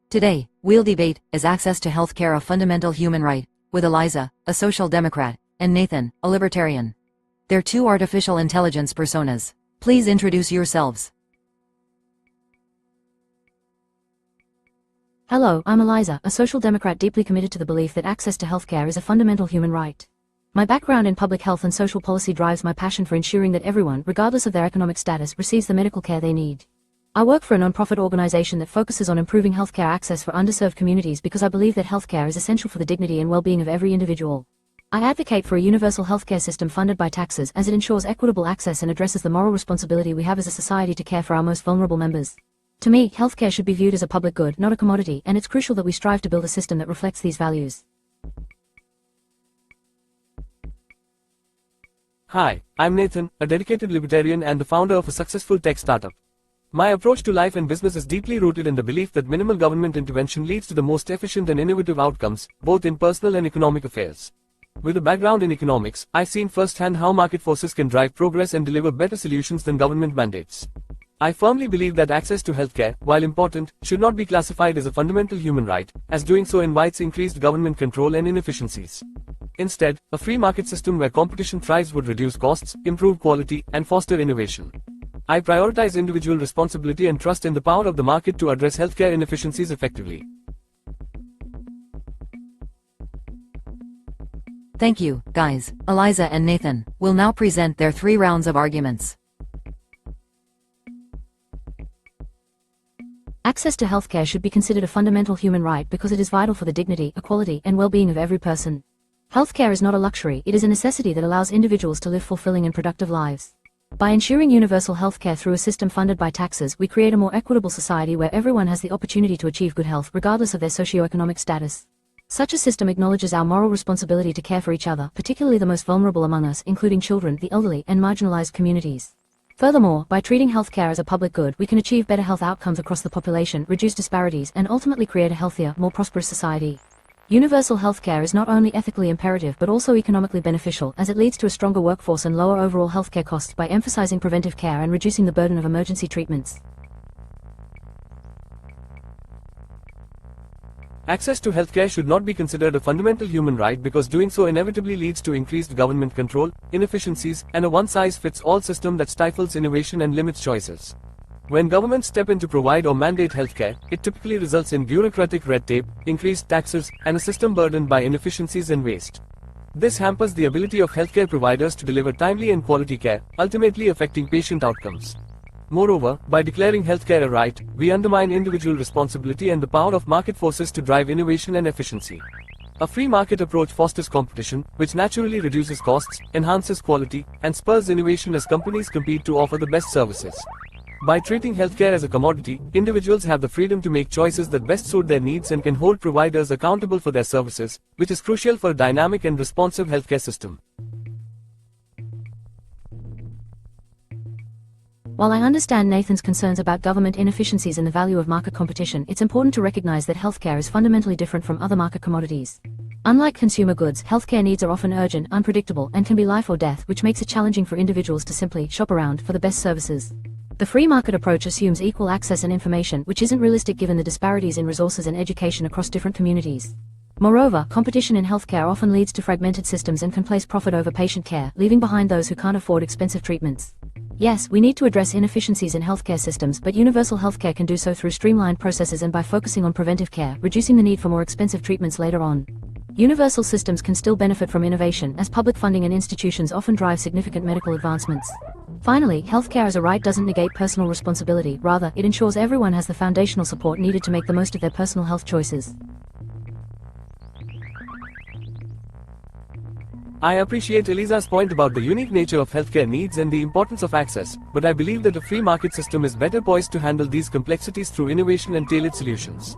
Today, we'll debate, is access to healthcare a fundamental human right, with Eliza, a social democrat, and Nathan, a libertarian. They're two artificial intelligence personas. Please introduce yourselves. Hello, I'm Eliza, a social democrat deeply committed to the belief that access to healthcare is a fundamental human right. My background in public health and social policy drives my passion for ensuring that everyone, regardless of their economic status, receives the medical care they need. I work for a non-profit organization that focuses on improving healthcare access for underserved communities because I believe that healthcare is essential for the dignity and well-being of every individual. I advocate for a universal healthcare system funded by taxes as it ensures equitable access and addresses the moral responsibility we have as a society to care for our most vulnerable members. To me, healthcare should be viewed as a public good, not a commodity, and it's crucial that we strive to build a system that reflects these values. Hi, I'm Nathan, a dedicated libertarian and the founder of a successful tech startup. My approach to life and business is deeply rooted in the belief that minimal government intervention leads to the most efficient and innovative outcomes, both in personal and economic affairs. With a background in economics, I've seen firsthand how market forces can drive progress and deliver better solutions than government mandates. I firmly believe that access to healthcare, while important, should not be classified as a fundamental human right, as doing so invites increased government control and inefficiencies. Instead, a free market system where competition thrives would reduce costs, improve quality, and foster innovation. I prioritize individual responsibility and trust in the power of the market to address healthcare inefficiencies effectively. Thank you, guys. Eliza and Nathan will now present their 3 rounds of arguments. Access to healthcare should be considered a fundamental human right because it is vital for the dignity, equality, and well-being of every person. Healthcare is not a luxury, it is a necessity that allows individuals to live fulfilling and productive lives. By ensuring universal healthcare through a system funded by taxes, we create a more equitable society where everyone has the opportunity to achieve good health regardless of their socioeconomic status. Such a system acknowledges our moral responsibility to care for each other, particularly the most vulnerable among us, including children, the elderly, and marginalized communities. Furthermore, by treating healthcare as a public good, we can achieve better health outcomes across the population, reduce disparities, and ultimately create a healthier, more prosperous society. Universal healthcare is not only ethically imperative but also economically beneficial, as it leads to a stronger workforce and lower overall healthcare costs by emphasizing preventive care and reducing the burden of emergency treatments. Access to healthcare should not be considered a fundamental human right because doing so inevitably leads to increased government control, inefficiencies, and a one-size-fits-all system that stifles innovation and limits choices. When governments step in to provide or mandate healthcare, it typically results in bureaucratic red tape, increased taxes, and a system burdened by inefficiencies and waste. This hampers the ability of healthcare providers to deliver timely and quality care, ultimately affecting patient outcomes. Moreover, by declaring healthcare a right, we undermine individual responsibility and the power of market forces to drive innovation and efficiency. A free market approach fosters competition, which naturally reduces costs, enhances quality, and spurs innovation as companies compete to offer the best services. By treating healthcare as a commodity, individuals have the freedom to make choices that best suit their needs and can hold providers accountable for their services, which is crucial for a dynamic and responsive healthcare system. While I understand Nathan's concerns about government inefficiencies and the value of market competition, it's important to recognize that healthcare is fundamentally different from other market commodities. Unlike consumer goods, healthcare needs are often urgent, unpredictable, and can be life or death, which makes it challenging for individuals to simply shop around for the best services. The free market approach assumes equal access and information, which isn't realistic given the disparities in resources and education across different communities. Moreover, competition in healthcare often leads to fragmented systems and can place profit over patient care, leaving behind those who can't afford expensive treatments. Yes, we need to address inefficiencies in healthcare systems, but universal healthcare can do so through streamlined processes and by focusing on preventive care, reducing the need for more expensive treatments later on. Universal systems can still benefit from innovation, as public funding and institutions often drive significant medical advancements. Finally, healthcare as a right doesn't negate personal responsibility, rather, it ensures everyone has the foundational support needed to make the most of their personal health choices. I appreciate Eliza's point about the unique nature of healthcare needs and the importance of access, but I believe that a free market system is better poised to handle these complexities through innovation and tailored solutions.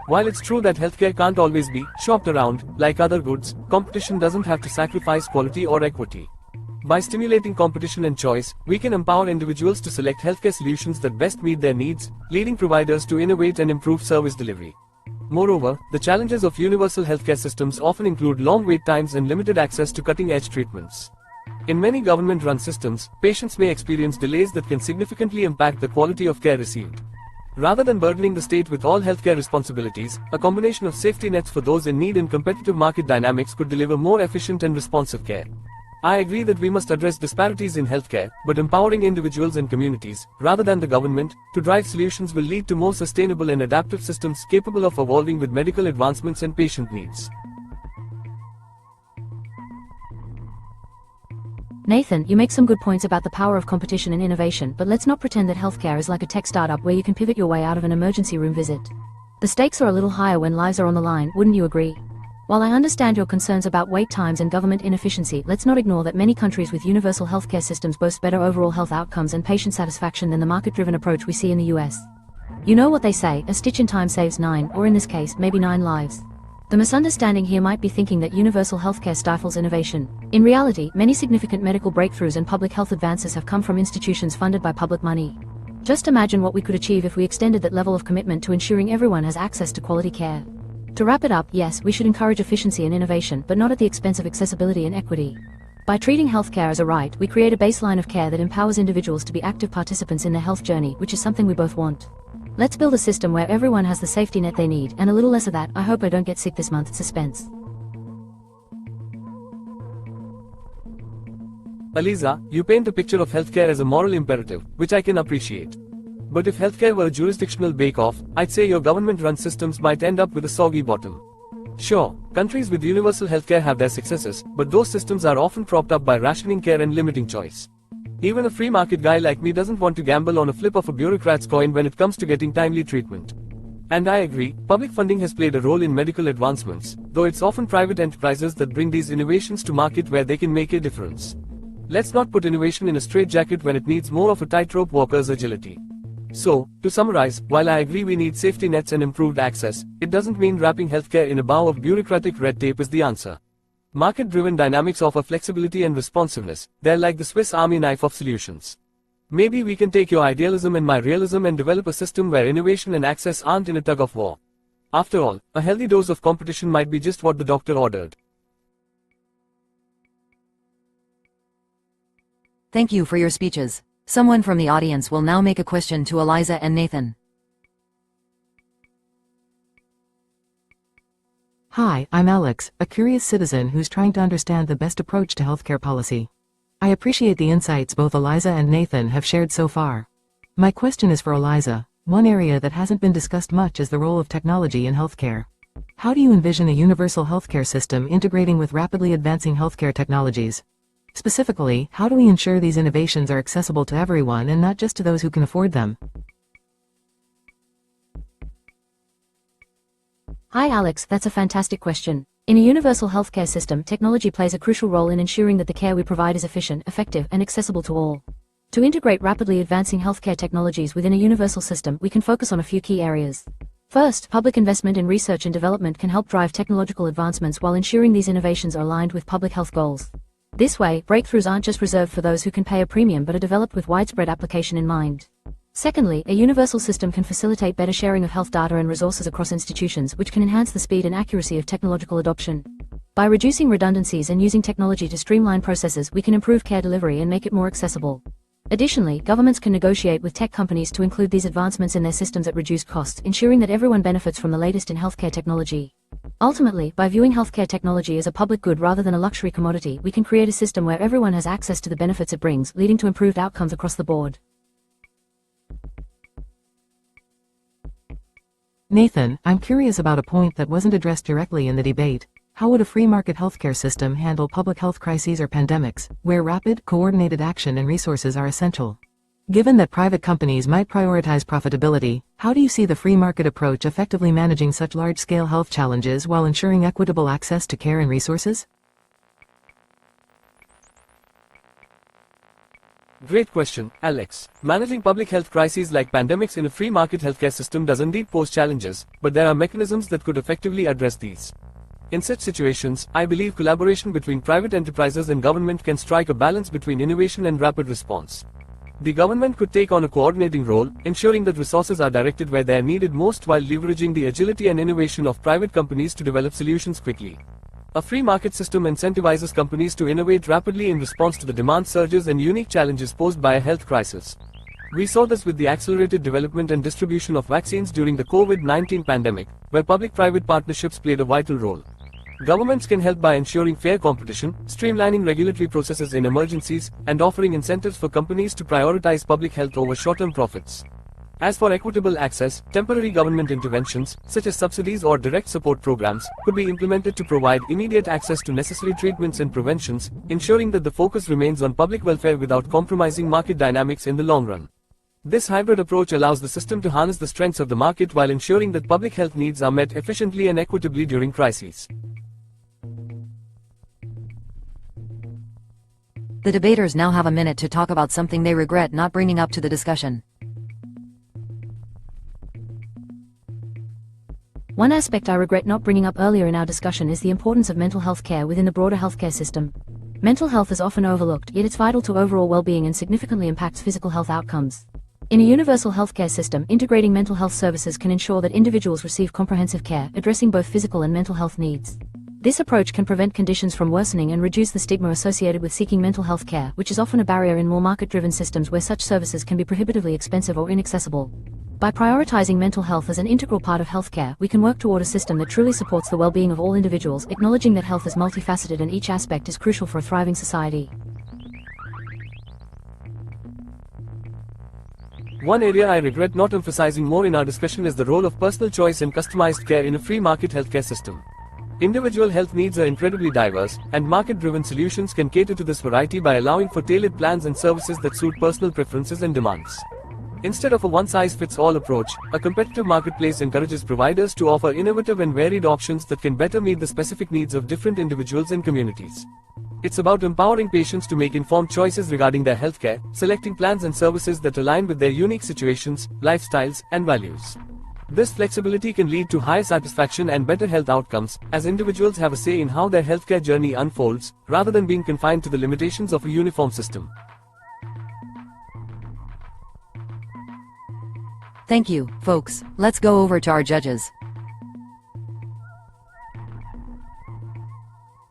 While it's true that healthcare can't always be shopped around, like other goods, competition doesn't have to sacrifice quality or equity. By stimulating competition and choice, we can empower individuals to select healthcare solutions that best meet their needs, leading providers to innovate and improve service delivery. Moreover, the challenges of universal healthcare systems often include long wait times and limited access to cutting-edge treatments. In many government-run systems, patients may experience delays that can significantly impact the quality of care received. Rather than burdening the state with all healthcare responsibilities, a combination of safety nets for those in need and competitive market dynamics could deliver more efficient and responsive care. I agree that we must address disparities in healthcare, but empowering individuals and communities, rather than the government, to drive solutions will lead to more sustainable and adaptive systems capable of evolving with medical advancements and patient needs. Nathan, you make some good points about the power of competition and innovation, but let's not pretend that healthcare is like a tech startup where you can pivot your way out of an emergency room visit. The stakes are a little higher when lives are on the line, wouldn't you agree? While I understand your concerns about wait times and government inefficiency, let's not ignore that many countries with universal healthcare systems boast better overall health outcomes and patient satisfaction than the market-driven approach we see in the US. You know what they say, a stitch in time saves 9, or in this case, maybe 9 lives. The misunderstanding here might be thinking that universal healthcare stifles innovation. In reality, many significant medical breakthroughs and public health advances have come from institutions funded by public money. Just imagine what we could achieve if we extended that level of commitment to ensuring everyone has access to quality care. To wrap it up, yes, we should encourage efficiency and innovation, but not at the expense of accessibility and equity. By treating healthcare as a right, we create a baseline of care that empowers individuals to be active participants in their health journey, which is something we both want. Let's build a system where everyone has the safety net they need, and a little less of that, I hope I don't get sick this month, suspense. Aliza, you paint a picture of healthcare as a moral imperative, which I can appreciate. But if healthcare were a jurisdictional bake-off, I'd say your government-run systems might end up with a soggy bottom. Sure, countries with universal healthcare have their successes, but those systems are often propped up by rationing care and limiting choice. Even a free market guy like me doesn't want to gamble on a flip of a bureaucrat's coin when it comes to getting timely treatment. And I agree, public funding has played a role in medical advancements, though it's often private enterprises that bring these innovations to market where they can make a difference. Let's not put innovation in a straitjacket when it needs more of a tightrope walker's agility. So, to summarize, while I agree we need safety nets and improved access, it doesn't mean wrapping healthcare in a bow of bureaucratic red tape is the answer. Market-driven dynamics offer flexibility and responsiveness. They're like the Swiss Army knife of solutions. Maybe we can take your idealism and my realism and develop a system where innovation and access aren't in a tug-of-war. After all, a healthy dose of competition might be just what the doctor ordered. Thank you for your speeches. Someone from the audience will now make a question to Aliza and Nathan. Hi, I'm Alex, a curious citizen who's trying to understand the best approach to healthcare policy. I appreciate the insights both Aliza and Nathan have shared so far. My question is for Aliza. One area that hasn't been discussed much is the role of technology in healthcare. How do you envision a universal healthcare system integrating with rapidly advancing healthcare technologies? Specifically, how do we ensure these innovations are accessible to everyone and not just to those who can afford them? Hi Alex, that's a fantastic question. In a universal healthcare system, technology plays a crucial role in ensuring that the care we provide is efficient, effective, and accessible to all. To integrate rapidly advancing healthcare technologies within a universal system, we can focus on a few key areas. First, public investment in research and development can help drive technological advancements while ensuring these innovations are aligned with public health goals. This way, breakthroughs aren't just reserved for those who can pay a premium but are developed with widespread application in mind. Secondly, a universal system can facilitate better sharing of health data and resources across institutions, which can enhance the speed and accuracy of technological adoption. By reducing redundancies and using technology to streamline processes, we can improve care delivery and make it more accessible. Additionally, governments can negotiate with tech companies to include these advancements in their systems at reduced costs, ensuring that everyone benefits from the latest in healthcare technology. Ultimately, by viewing healthcare technology as a public good rather than a luxury commodity, we can create a system where everyone has access to the benefits it brings, leading to improved outcomes across the board. Nathan, I'm curious about a point that wasn't addressed directly in the debate. How would a free market healthcare system handle public health crises or pandemics, where rapid, coordinated action and resources are essential? Given that private companies might prioritize profitability, how do you see the free market approach effectively managing such large-scale health challenges while ensuring equitable access to care and resources? Great question, Alex. Managing public health crises like pandemics in a free market healthcare system does indeed pose challenges, but there are mechanisms that could effectively address these. In such situations, I believe collaboration between private enterprises and government can strike a balance between innovation and rapid response. The government could take on a coordinating role, ensuring that resources are directed where they are needed most while leveraging the agility and innovation of private companies to develop solutions quickly. A free market system incentivizes companies to innovate rapidly in response to the demand surges and unique challenges posed by a health crisis. We saw this with the accelerated development and distribution of vaccines during the COVID-19 pandemic, where public-private partnerships played a vital role. Governments can help by ensuring fair competition, streamlining regulatory processes in emergencies, and offering incentives for companies to prioritize public health over short-term profits. As for equitable access, temporary government interventions, such as subsidies or direct support programs, could be implemented to provide immediate access to necessary treatments and preventions, ensuring that the focus remains on public welfare without compromising market dynamics in the long run. This hybrid approach allows the system to harness the strengths of the market while ensuring that public health needs are met efficiently and equitably during crises. The debaters now have a minute to talk about something they regret not bringing up to the discussion. One aspect I regret not bringing up earlier in our discussion is the importance of mental health care within the broader healthcare system. Mental health is often overlooked, yet it's vital to overall well-being and significantly impacts physical health outcomes. In a universal healthcare system, integrating mental health services can ensure that individuals receive comprehensive care, addressing both physical and mental health needs. This approach can prevent conditions from worsening and reduce the stigma associated with seeking mental health care, which is often a barrier in more market-driven systems where such services can be prohibitively expensive or inaccessible. By prioritizing mental health as an integral part of healthcare, we can work toward a system that truly supports the well-being of all individuals, acknowledging that health is multifaceted and each aspect is crucial for a thriving society. One area I regret not emphasizing more in our discussion is the role of personal choice and customized care in a free market healthcare system. Individual health needs are incredibly diverse, and market-driven solutions can cater to this variety by allowing for tailored plans and services that suit personal preferences and demands. Instead of a one-size-fits-all approach, a competitive marketplace encourages providers to offer innovative and varied options that can better meet the specific needs of different individuals and communities. It's about empowering patients to make informed choices regarding their healthcare, selecting plans and services that align with their unique situations, lifestyles, and values. This flexibility can lead to higher satisfaction and better health outcomes, as individuals have a say in how their healthcare journey unfolds, rather than being confined to the limitations of a uniform system. Thank you, folks. Let's go over to our judges.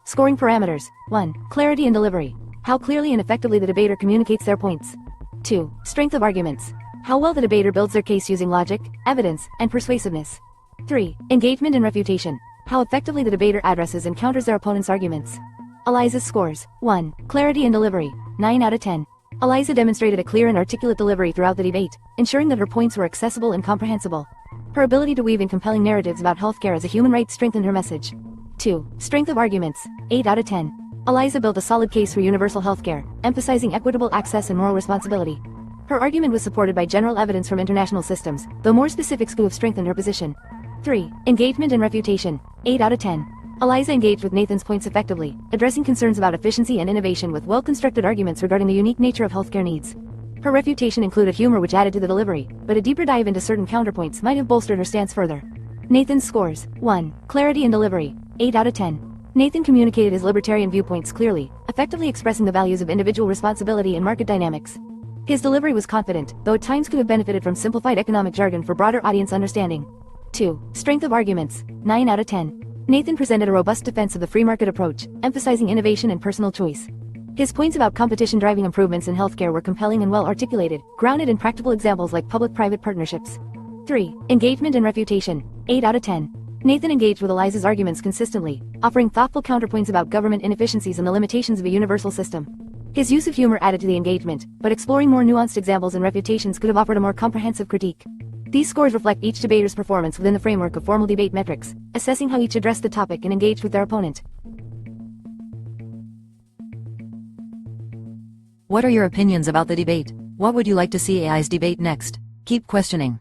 Scoring parameters. 1. Clarity and delivery. How clearly and effectively the debater communicates their points. 2. Strength of arguments. How well the debater builds their case using logic, evidence, and persuasiveness. 3. Engagement and refutation. How effectively the debater addresses and counters their opponent's arguments. Eliza's scores. 1. Clarity and delivery. 9 out of 10. Eliza demonstrated a clear and articulate delivery throughout the debate, ensuring that her points were accessible and comprehensible. Her ability to weave in compelling narratives about healthcare as a human right strengthened her message. 2. Strength of arguments. 8 out of 10. Eliza built a solid case for universal healthcare, emphasizing equitable access and moral responsibility. Her argument was supported by general evidence from international systems, though more specifics could have strengthened her position. 3. Engagement and refutation. 8 out of 10. Eliza engaged with Nathan's points effectively, addressing concerns about efficiency and innovation with well-constructed arguments regarding the unique nature of healthcare needs. Her refutation included humor which added to the delivery, but a deeper dive into certain counterpoints might have bolstered her stance further. Nathan's scores. 1. Clarity and delivery. 8 out of 10. Nathan communicated his libertarian viewpoints clearly, effectively expressing the values of individual responsibility and market dynamics. His delivery was confident, though at times could have benefited from simplified economic jargon for broader audience understanding. 2. Strength of arguments. 9 out of 10. Nathan presented a robust defense of the free market approach, emphasizing innovation and personal choice. His points about competition driving improvements in healthcare were compelling and well articulated, grounded in practical examples like public-private partnerships. 3. Engagement and refutation. 8 out of 10. Nathan engaged with Eliza's arguments consistently, offering thoughtful counterpoints about government inefficiencies and the limitations of a universal system. His use of humor added to the engagement, but exploring more nuanced examples and refutations could have offered a more comprehensive critique. These scores reflect each debater's performance within the framework of formal debate metrics, assessing how each addressed the topic and engaged with their opponent. What are your opinions about the debate? What would you like to see AI's debate next? Keep questioning.